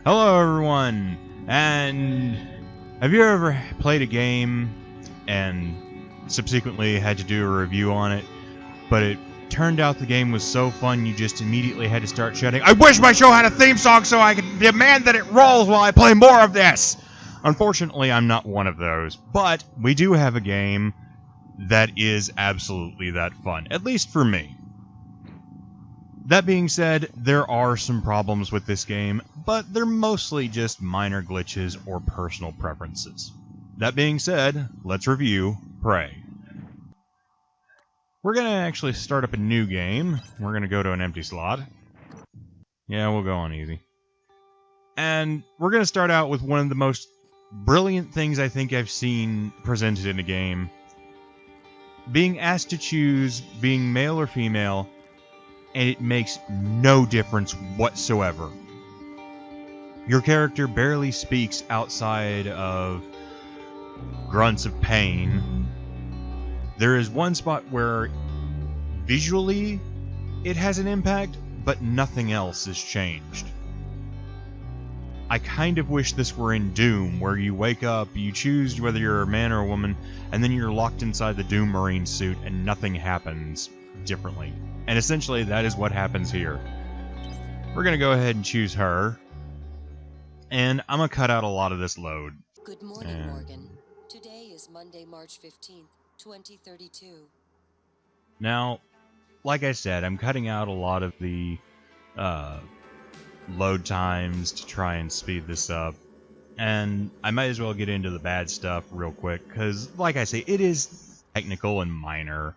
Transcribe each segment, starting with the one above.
Hello everyone, and have you ever played a game and subsequently had to do a review on it, but it turned out the game was so fun you just immediately had to start shouting, "I wish my show had a theme song so I could demand that it rolls while I play more of this!" Unfortunately, I'm not one of those, but we do have a game that is absolutely that fun, at least for me. That being said, there are some problems with this game, but they're mostly just minor glitches or personal preferences. That being said, let's review Prey. We're going to actually start up a new game. We're going to go to an empty slot. Yeah, we'll go on easy. And we're going to start out with one of the most brilliant things I think I've seen presented in a game. Being asked to choose being male or female, and it makes no difference whatsoever. Your character barely speaks outside of grunts of pain. There is one spot where visually it has an impact, but nothing else is changed. I kind of wish this were in Doom, where you wake up, you choose whether you're a man or a woman, and then you're locked inside the Doom Marine suit and nothing happens differently. And essentially, that is what happens here. We're going to go ahead and choose her. And I'm going to cut out a lot of this load. Good morning, Morgan. Today is Monday, March 15th, 2032. Now, like I said, I'm cutting out a lot of the load times to try and speed this up. And I might as well get into the bad stuff real quick, because, like I say, it is technical and minor.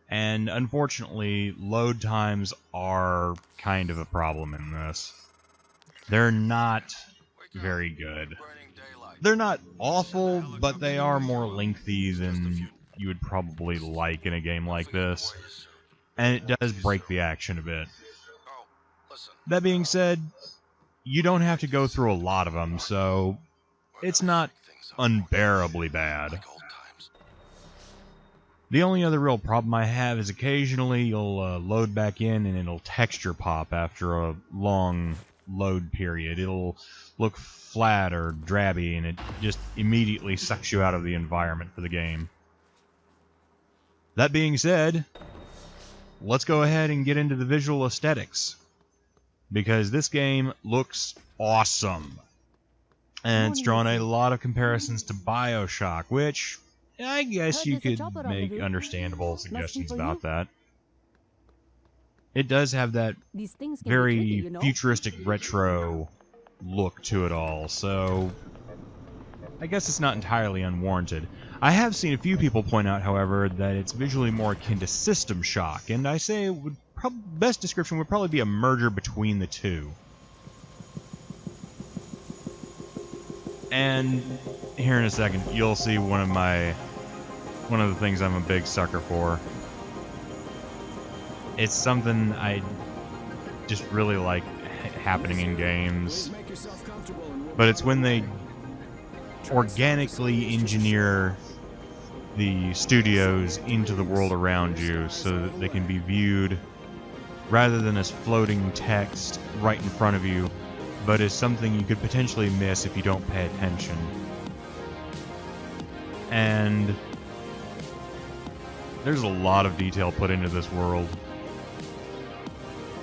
And unfortunately, load times are kind of a problem in this. They're not very good. They're not awful, but they are more lengthy than you would probably like in a game like this. And it does break the action a bit. That being said, you don't have to go through a lot of them, so it's not unbearably bad. The only other real problem I have is occasionally you'll load back in and it'll texture pop after a long load period. It'll look flat or drabby and it just immediately sucks you out of the environment for the game. That being said, let's go ahead and get into the visual aesthetics, because this game looks awesome. And it's drawn a lot of comparisons to BioShock, which I guess you could make understandable suggestions about that. It does have that very futuristic retro look to it all, so I guess it's not entirely unwarranted. I have seen a few people point out, however, that it's visually more akin to System Shock, and I say it would best description would probably be a merger between the two. And here in a second, you'll see one of the things I'm a big sucker for. It's something I just really like happening in games, but it's when they organically engineer the studios into the world around you so that they can be viewed rather than as floating text right in front of you, but as something you could potentially miss if you don't pay attention. And there's a lot of detail put into this world,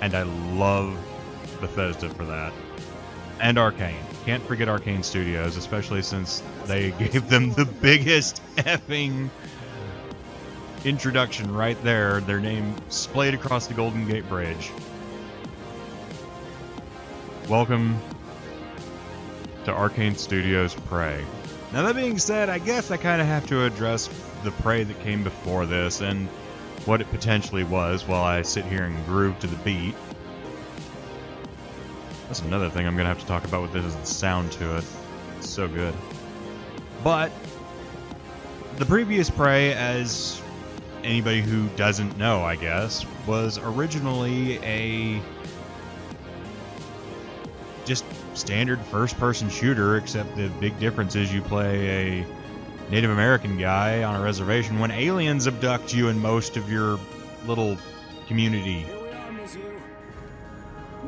and I love Bethesda for that. And Arcane. Can't forget Arcane Studios, especially since they gave them the biggest effing introduction right there. Their name splayed across the Golden Gate Bridge. Welcome to Arcane Studios' Prey. Now that being said, I guess I kind of have to address the Prey that came before this and what it potentially was while I sit here and groove to the beat. That's another thing I'm going to have to talk about with this is the sound to it. It's so good. But the previous Prey, as anybody who doesn't know, I guess, was originally a just standard first-person shooter, except the big difference is you play a Native American guy on a reservation when aliens abduct you and most of your little community.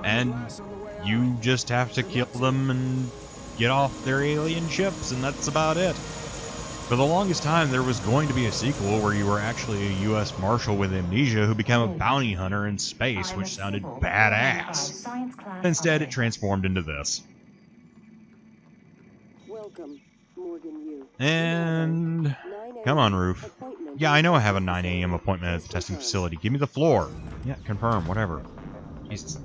And you just have to kill them and get off their alien ships, and that's about it. For the longest time, there was going to be a sequel where you were actually a U.S. Marshal with amnesia who became a bounty hunter in space, which sounded badass. Instead, it transformed into this. Welcome, Morgan Yu. And... come on, Roof. Yeah, I know I have a 9 a.m. appointment at the testing facility. Give me the floor. Yeah, confirm, whatever. Jesus.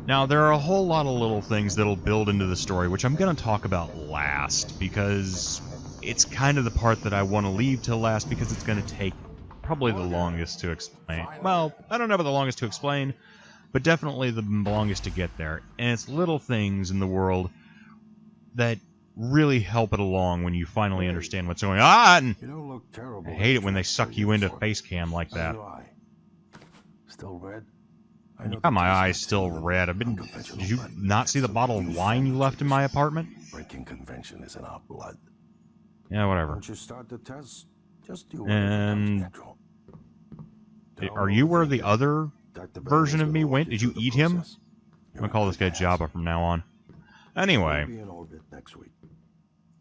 Now, there are a whole lot of little things that'll build into the story, which I'm going to talk about last, because it's kind of the part that I want to leave till last, because it's going to take probably the longest to explain. Well, I don't know about the longest to explain, but definitely the longest to get there. And it's little things in the world that really help it along when you finally understand what's going on. You don't look terrible. I hate it when they suck you into face cam like that. Still red? You got my eyes still red. Did you not see the bottle of wine you left in my apartment? Breaking convention is in our blood. Yeah, whatever. Once you start the test, just do And are you where the other version of me went? Did you eat him? I'm gonna call this guy Jabba from now on. Anyway,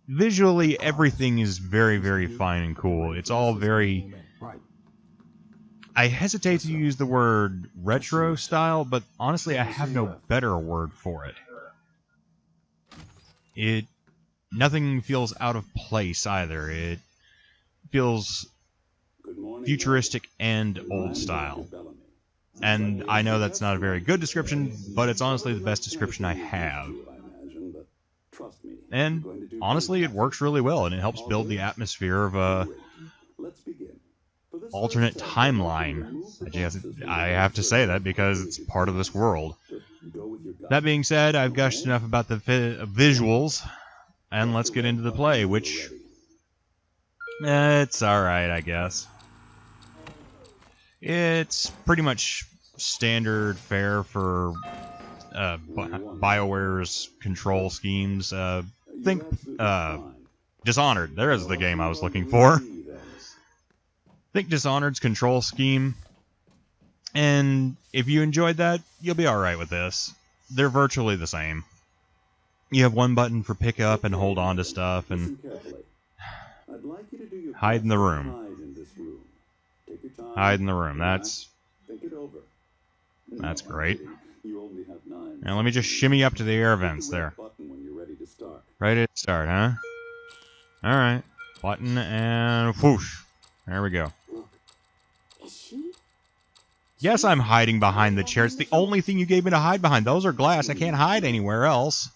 visually everything is very, very fine and cool. It's all very... I hesitate to use the word retro style, but honestly I have no better word for it. Nothing feels out of place either. It feels futuristic and old style. And I know that's not a very good description, but it's honestly the best description I have. And honestly, it works really well, and it helps build the atmosphere of a alternate timeline. I have to say that because it's part of this world. That being said, I've gushed enough about the visuals, and let's get into the play, which... it's alright, I guess. It's pretty much standard fare for BioWare's control schemes. Think Dishonored. There's the game I was looking for. Think Dishonored's control scheme. And if you enjoyed that, you'll be alright with this. They're virtually the same. You have one button for pick up and hold on to stuff, and hide in the room. Hide in the room. That's great. Now let me just shimmy up to the air vents there. Ready to start, huh? Alright. Button and whoosh. There we go. Yes, I'm hiding behind the chair. It's the only thing you gave me to hide behind. Those are glass. I can't hide anywhere else.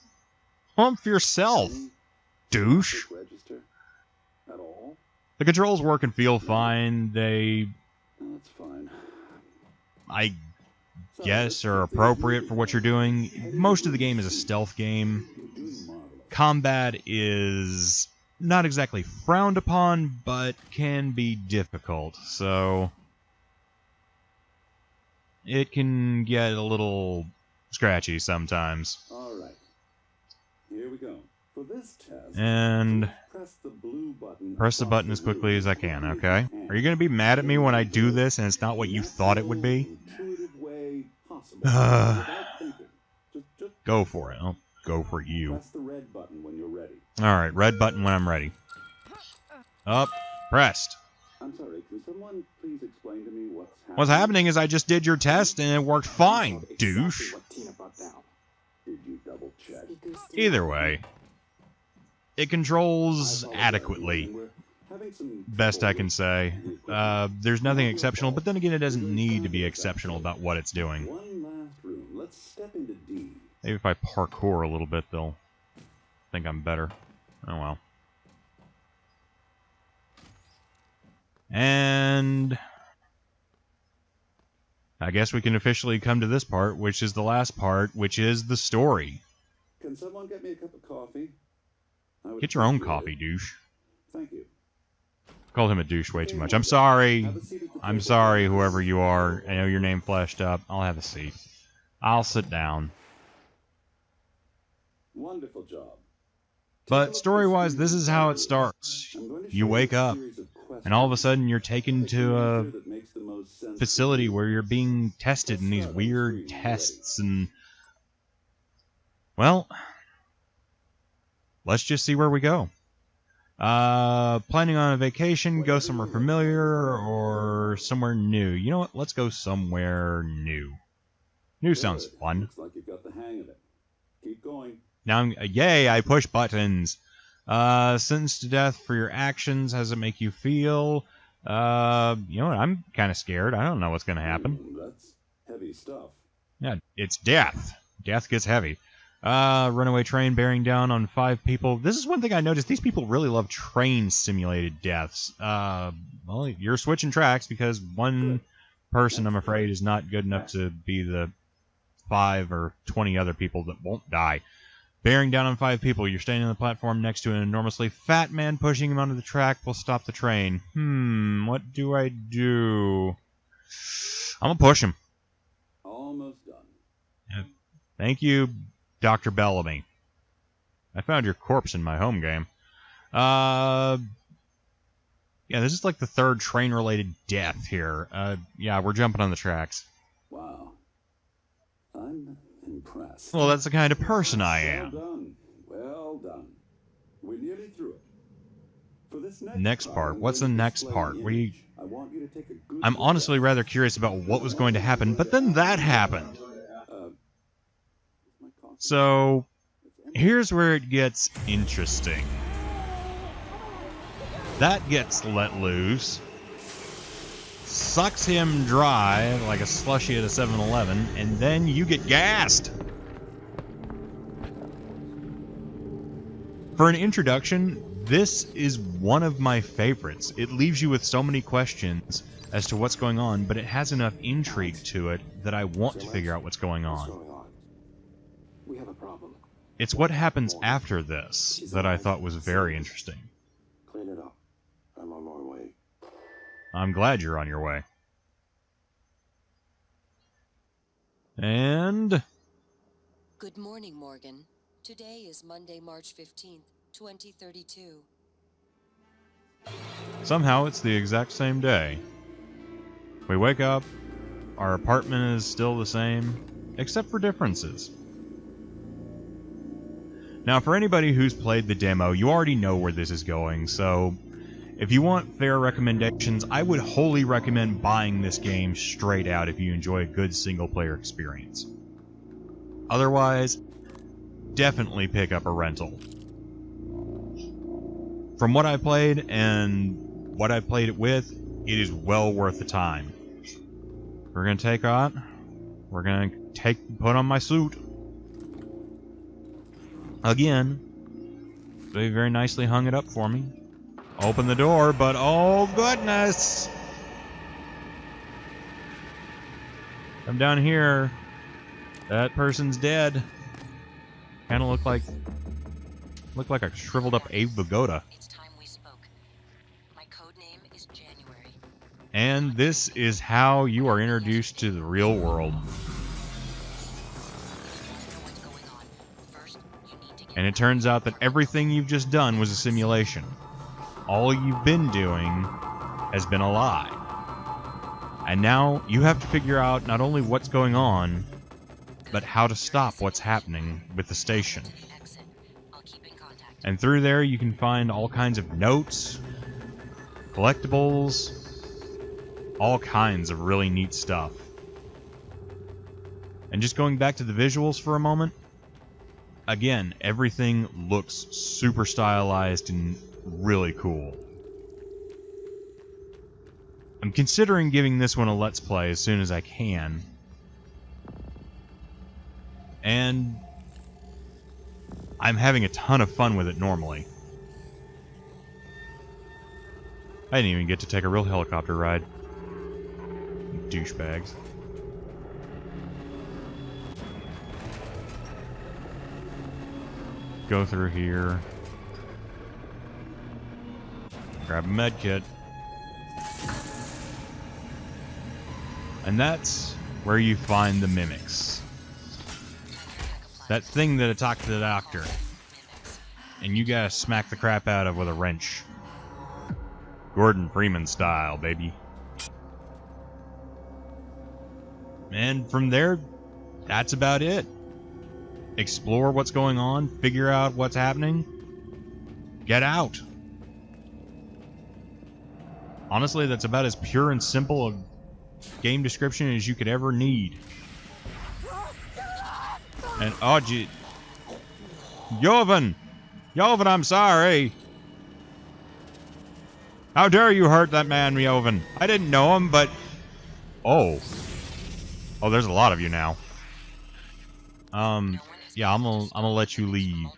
Hump yourself, douche. The controls work and feel fine. They... I guess are appropriate for what you're doing. Most of the game is a stealth game. Combat is not exactly frowned upon, but can be difficult, so it can get a little scratchy sometimes. Alright, here we go. For this test, and press the button as quickly as I can, okay? Are you going to be mad at me when I do this and it's not what you thought it would be? Go for it. I'll go for you. Alright, red button when I'm ready. Up. Pressed. I'm sorry, can someone please explain to me What's happening is I just did your test and it worked fine, douche. Did you double check? Either way, it controls adequately. Best I can say. There's nothing exceptional, but then again, it doesn't need to be exceptional about what it's doing. One last room. Let's step into D. Maybe if I parkour a little bit, they'll think I'm better. Oh well. And I guess we can officially come to this part, which is the last part, which is the story. Can someone get me a cup of coffee? Get your own coffee, douche. Thank you. Called him a douche way too much. I'm sorry. I'm sorry, whoever you are. I know your name flashed up. I'll have a seat. I'll sit down. Wonderful job. But story-wise, this is how it starts. You wake up. and all of a sudden you're taken to a that makes the most sense facility where you're being tested in these weird tests, and well, let's just see where we go. Planning on a vacation, go somewhere familiar or somewhere new. You know what? Let's go somewhere new. New sounds Good. fun. Looks like you got the hang of it. Keep going. Now, yay, I push buttons. Sentenced to death for your actions. How does it make you feel? You know what? I'm kind of scared. I don't know what's going to happen. That's heavy stuff. Yeah, it's death. Death gets heavy. Runaway train bearing down on 5 people. This is one thing I noticed. These people really love train simulated deaths. Well, you're switching tracks because one person, I'm afraid, is not good enough to be the 5 or 20 other people that won't die. Bearing down on 5 people. You're standing on the platform next to an enormously fat man. Pushing him onto the track will stop the train. What do I do? I'm gonna push him. Almost done. Thank you, Dr. Bellamy. I found your corpse in my home game. Yeah, this is like the 3rd train-related death here. Yeah, we're jumping on the tracks. Wow. I'm impressed. Well, that's the kind of person I am. Well done. Well done. We're nearly through it. For this Next part. I'm What's the going to next display part? an What do you... image. I want you to take a good I'm look honestly at it. rather curious about what was going to happen, but then that happened. My coffee. So, here's where it gets interesting. That gets let loose, sucks him dry like a slushie at a 7-Eleven, and then you get gassed. For an introduction, this is one of my favorites. It leaves you with so many questions as to what's going on, but it has enough intrigue to it that I want to figure out what's going What's on. going on? We have a problem. It's what happens after this that I thought was very interesting. Clean it up. I'm on my way. I'm glad you're on your way. And Good morning, Morgan. Today is Monday, March 15th, 2032. somehow it's the exact same day. We wake up, our apartment is still the same, except for differences. Now, for anybody who's played the demo, you already know where this is going, so if you want fair recommendations, I would wholly recommend buying this game straight out if you enjoy a good single-player experience. Otherwise, definitely pick up a rental. From what I played and what I played it with, it is well worth the time. We're gonna take on. We're gonna put on my suit. Again, they very nicely hung it up for me. Open the door, but oh goodness! Come down here. That person's dead. Kind of looked like a shriveled up Abe Vigoda. It's time we spoke. My code name is January. And this is how you are introduced to the real world. What's going on? First, you need to get And it turns out that everything you've just done was a simulation. All you've been doing has been a lie. And now you have to figure out not only what's going on, but how to stop what's happening with the station. exit. I'll keep in contact. And through there you can find all kinds of notes, collectibles, all kinds of really neat stuff. And just going back to the visuals for a moment, again, everything looks super stylized and really cool. I'm considering giving this one a Let's Play as soon as I can. And I'm having a ton of fun with it normally. I didn't even get to take a real helicopter ride. Douchebags. Go through here. Grab a med kit. And that's where you find the mimics. That thing that attacked the doctor. And you gotta smack the crap out of with a wrench. Gordon Freeman style, baby. And from there, that's about it. Explore what's going on, figure out what's happening, get out. Honestly, that's about as pure and simple a game description as you could ever need. And oh, gee, Jovan, I'm sorry. How dare you hurt that man, Jovan? I didn't know him, but oh, there's a lot of you now. Yeah, I'm gonna let you leave.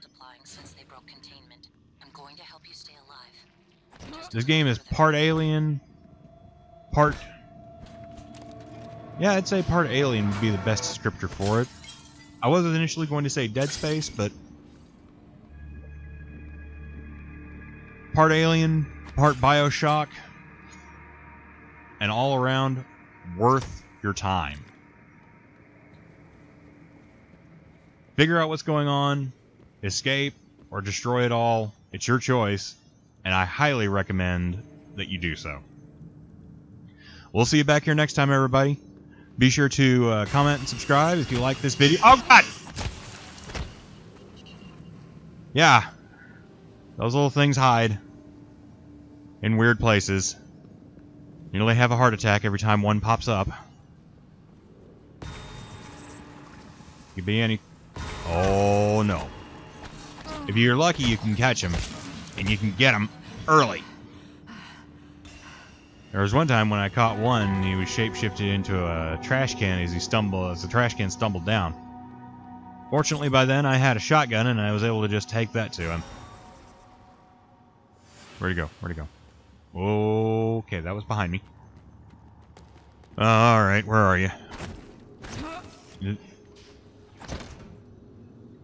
This game is part alien, part... Yeah, I'd say part alien would be the best descriptor for it. I was initially going to say Dead Space, but... part alien, part Bioshock, and all around worth your time. Figure out what's going on, escape, or destroy it all. It's your choice, and I highly recommend that you do so. We'll see you back here next time, everybody. Be sure to comment and subscribe if you like this video. Oh, God! Yeah. Those little things hide in weird places. You nearly have a heart attack every time one pops up. Could be any... Oh, no. If you're lucky, you can catch him. And you can get him early. There was one time when I caught one, and he was shapeshifted into a trash can as the trash can stumbled down. Fortunately, by then, I had a shotgun, and I was able to just take that to him. Where'd he go? Where'd he go? Okay, that was behind me. Alright, where are you?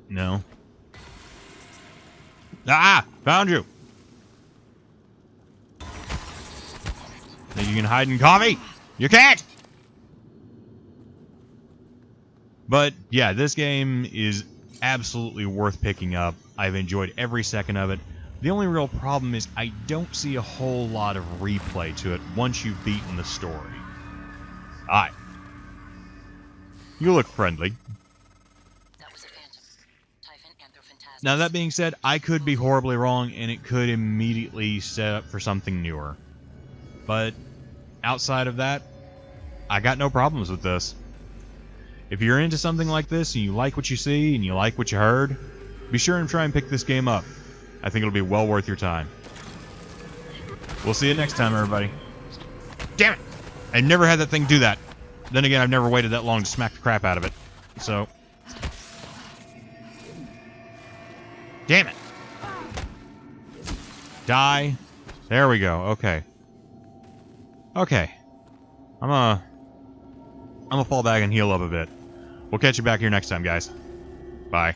No. Ah! Found you! Think you can hide and call me? You can't! But, yeah, this game is absolutely worth picking up. I've enjoyed every second of it. The only real problem is I don't see a whole lot of replay to it once you've beaten the story. Alright. You look friendly. That was a phantom. Typhon Anthrophantasmus. Now, that being said, I could be horribly wrong, and it could immediately set up for something newer. But outside of that, I got no problems with this. If you're into something like this, and you like what you see, and you like what you heard, be sure and try and pick this game up. I think it'll be well worth your time. We'll see you next time, everybody. Damn it! I never had that thing do that. Then again, I've never waited that long to smack the crap out of it. So... Damn it! Die. There we go. Okay. Okay. I'm gonna fall back and heal up a bit. We'll catch you back here next time, guys. Bye.